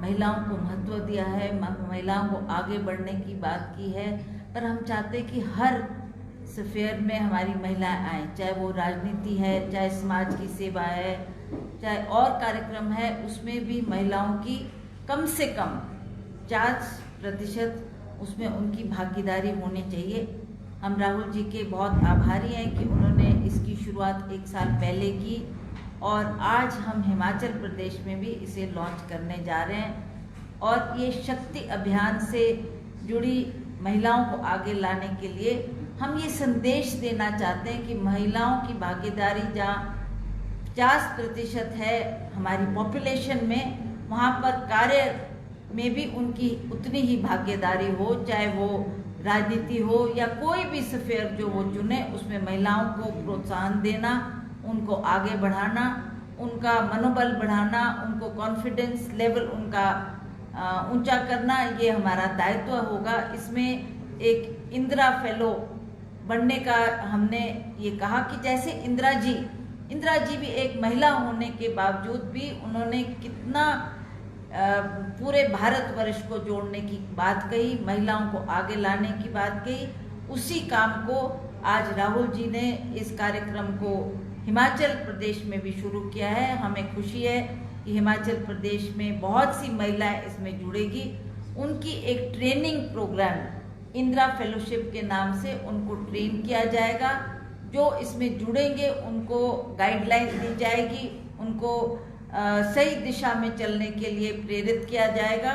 महिलाओं को महत्व दिया है, महिलाओं को आगे बढ़ने की बात की है, पर हम चाहते हैं कि हर स्फीयर में हमारी महिलाएं आएँ, चाहे वो राजनीति है, चाहे समाज की सेवा है, चाहे और कार्यक्रम है, उसमें भी महिलाओं की कम से कम 50% उसमें उनकी भागीदारी होनी चाहिए। हम राहुल जी के बहुत आभारी हैं कि उन्होंने इसकी शुरुआत 1 साल पहले की और आज हम हिमाचल प्रदेश में भी इसे लॉन्च करने जा रहे हैं। और ये शक्ति अभियान से जुड़ी महिलाओं को आगे लाने के लिए हम ये संदेश देना चाहते हैं कि महिलाओं की भागीदारी जहाँ 50% है हमारी पॉपुलेशन में, वहाँ पर कार्य में भी उनकी उतनी ही भागीदारी हो, चाहे वो राजनीति हो या कोई भी स्फीयर जो वो चुने, उसमें महिलाओं को प्रोत्साहन देना, उनको आगे बढ़ाना, उनका मनोबल बढ़ाना, उनको कॉन्फिडेंस लेवल उनका ऊंचा करना, ये हमारा दायित्व होगा। इसमें एक इंदिरा फेलो बनने का हमने ये कहा कि जैसे इंदिरा जी भी एक महिला होने के बावजूद भी उन्होंने कितना पूरे भारतवर्ष को जोड़ने की बात कही, महिलाओं को आगे लाने की बात कही। उसी काम को आज राहुल जी ने इस कार्यक्रम को हिमाचल प्रदेश में भी शुरू किया है। हमें खुशी है कि हिमाचल प्रदेश में बहुत सी महिलाएं इसमें जुड़ेगी। उनकी एक ट्रेनिंग प्रोग्राम इंदिरा फेलोशिप के नाम से उनको ट्रेन किया जाएगा। जो इसमें जुड़ेंगे उनको गाइडलाइन दी जाएगी, उनको सही दिशा में चलने के लिए प्रेरित किया जाएगा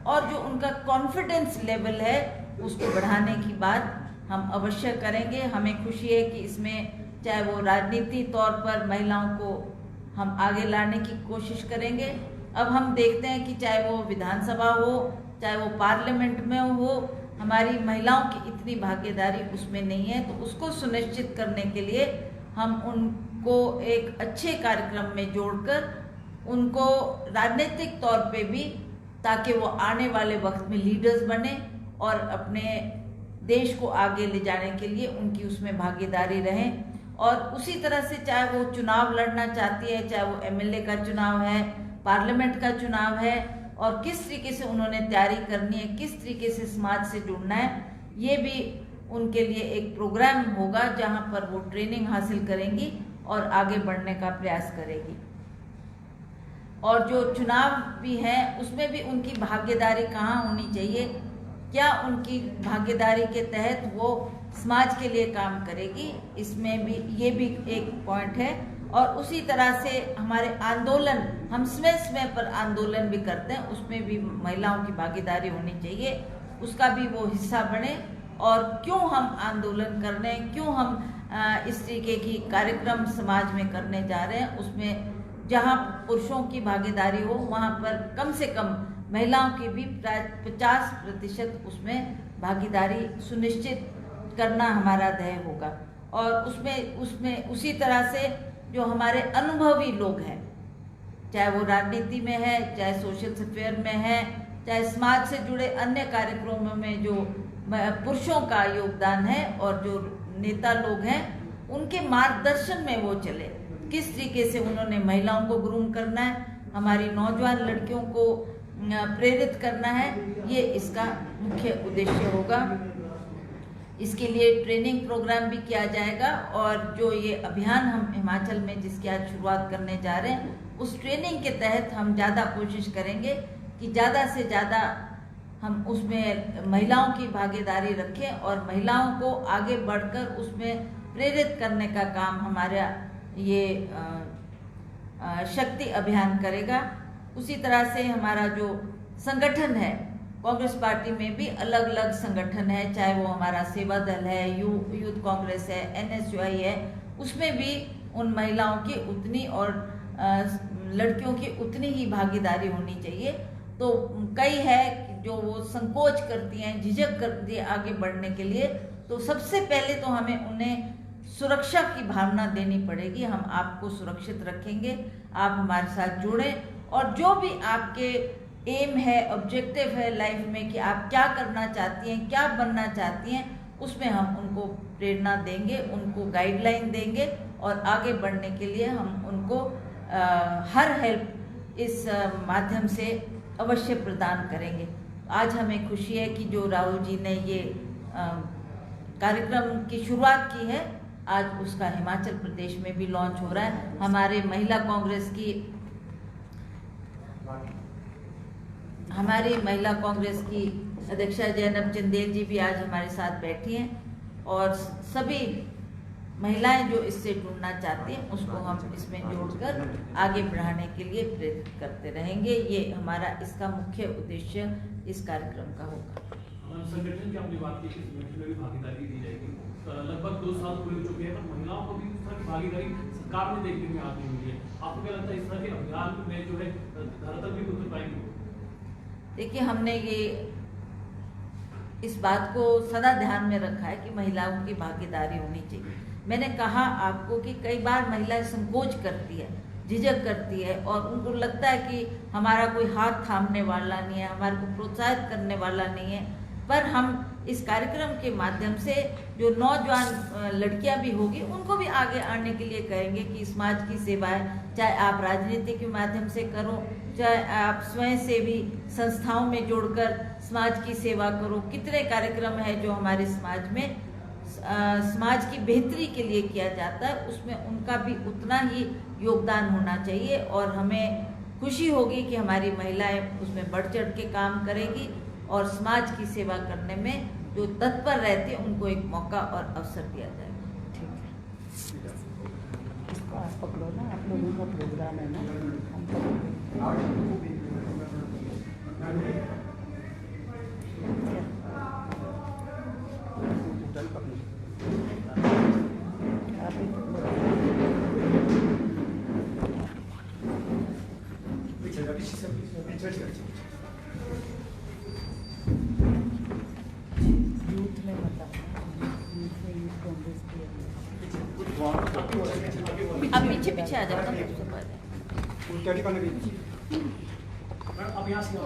और जो उनका कॉन्फिडेंस लेवल है उसको बढ़ाने की बात हम अवश्य करेंगे। हमें खुशी है कि इसमें चाहे वो राजनीति तौर पर महिलाओं को हम आगे लाने की कोशिश करेंगे। अब हम देखते हैं कि चाहे वो विधानसभा हो, चाहे वो पार्लियामेंट में हो, हमारी महिलाओं की इतनी भागीदारी उसमें नहीं है। तो उसको सुनिश्चित करने के लिए हम उनको एक अच्छे कार्यक्रम में जोड़कर उनको राजनीतिक तौर पे भी, ताकि वो आने वाले वक्त में लीडर्स बने और अपने देश को आगे ले जाने के लिए उनकी उसमें भागीदारी रहे। और उसी तरह से चाहे वो चुनाव लड़ना चाहती है, चाहे वो एमएलए का चुनाव है, पार्लियामेंट का चुनाव है, और किस तरीके से उन्होंने तैयारी करनी है, किस तरीके से समाज से जुड़ना है, ये भी उनके लिए एक प्रोग्राम होगा जहाँ पर वो ट्रेनिंग हासिल करेंगी और आगे बढ़ने का प्रयास करेगी। और जो चुनाव भी है उसमें भी उनकी भागीदारी कहाँ होनी चाहिए, क्या उनकी भागीदारी के तहत वो समाज के लिए काम करेगी, इसमें भी ये भी एक पॉइंट है। और उसी तरह से हमारे आंदोलन, हम समय पर आंदोलन भी करते हैं, उसमें भी महिलाओं की भागीदारी होनी चाहिए, उसका भी वो हिस्सा बने। और क्यों हम आंदोलन कर रहे हैं, क्यों हम इस तरीके की कार्यक्रम समाज में करने जा रहे हैं, उसमें जहाँ पुरुषों की भागीदारी हो वहाँ पर कम से कम महिलाओं की भी 50% उसमें भागीदारी सुनिश्चित करना हमारा ध्येय होगा। और उसमें उसी तरह से जो हमारे अनुभवी लोग हैं, चाहे वो राजनीति में है, चाहे सोशल स्फीयर में है, चाहे समाज से जुड़े अन्य कार्यक्रमों में जो पुरुषों का योगदान है, और जो नेता लोग हैं उनके मार्गदर्शन में वो चले, किस तरीके से उन्होंने महिलाओं को ग्रूम करना है, हमारी नौजवान लड़कियों को प्रेरित करना है, ये इसका मुख्य उद्देश्य होगा। इसके लिए ट्रेनिंग प्रोग्राम भी किया जाएगा। और जो ये अभियान हम हिमाचल में जिसकी आज शुरुआत करने जा रहे हैं, उस ट्रेनिंग के तहत हम ज़्यादा कोशिश करेंगे कि ज़्यादा से ज़्यादा हम उसमें महिलाओं की भागीदारी रखें और महिलाओं को आगे बढ़कर उसमें प्रेरित करने का काम हमारा ये शक्ति अभियान करेगा। उसी तरह से हमारा जो संगठन है, कांग्रेस पार्टी में भी अलग अलग संगठन है, चाहे वो हमारा सेवा दल है, यूथ कांग्रेस है, एनएसयूआई है, उसमें भी उन महिलाओं की उतनी और लड़कियों की उतनी ही भागीदारी होनी चाहिए। तो कई है जो वो संकोच करती हैं, झिझक करती है आगे बढ़ने के लिए, तो सबसे पहले तो हमें उन्हें सुरक्षा की भावना देनी पड़ेगी। हम आपको सुरक्षित रखेंगे, आप हमारे साथ जुड़ें, और जो भी आपके एम है, ऑब्जेक्टिव है लाइफ में कि आप क्या करना चाहती हैं, क्या बनना चाहती हैं, उसमें हम उनको प्रेरणा देंगे, उनको गाइडलाइन देंगे, और आगे बढ़ने के लिए हम उनको हर हेल्प इस माध्यम से अवश्य प्रदान करेंगे। आज हमें खुशी है कि जो राहुल जी ने ये कार्यक्रम की शुरुआत की है, आज उसका हिमाचल प्रदेश में भी लॉन्च हो रहा है। हमारी महिला कांग्रेस की अध्यक्षा जैनब चंदेल जी भी आज हमारे साथ बैठी हैं, और सभी महिलाएं जो इससे जुड़ना चाहती हैं उसको हम इसमें जोड़कर आगे बढ़ाने के लिए प्रेरित करते रहेंगे। ये हमारा इसका मुख्य उद्देश्य इस कार्यक्रम का होगा। संगठन की आपने बात की, संगठन में भी भागीदारी दी जाएगी। लगभग 2 साल पूरे हो चुके हैं, पर महिलाओं को भी इस तरह की भागीदारी सरकार में देखने में आती हुई है। आपको क्या लगता है इस तरह के अभियान में जो है धरातल भी उतर पाएंगे? देखिए, हमने ये इस बात को सदा ध्यान में रखा है कि महिलाओं की भागीदारी होनी चाहिए। मैंने कहा आपको कि कई बार महिलाएं संकोच करती है, झिझक करती है, और उनको लगता है कि हमारा कोई हाथ थामने वाला नहीं है, हमारे को प्रोत्साहित करने वाला नहीं है। पर हम इस कार्यक्रम के माध्यम से जो नौजवान लड़कियां भी होगी उनको भी आगे आने के लिए कहेंगे कि समाज की सेवाएं, चाहे आप राजनीति के माध्यम से करो, चाहे आप स्वयं सेवी संस्थाओं में जोड़कर समाज की सेवा करो। कितने कार्यक्रम है जो हमारे समाज में समाज की बेहतरी के लिए किया जाता है, उसमें उनका भी उतना ही योगदान होना चाहिए। और हमें खुशी होगी कि हमारी महिलाएं उसमें बढ़ चढ़ के काम करेगी, और समाज की सेवा करने में जो तत्पर रहते हैं उनको एक मौका और अवसर दिया जाएगा। ठीक है, इसको आप पकड़ो ना, आप लोगों का प्रोग्राम है ना, यूथ में कांग्रेस की अब पीछे आ जाओ ना। अब यहाँ से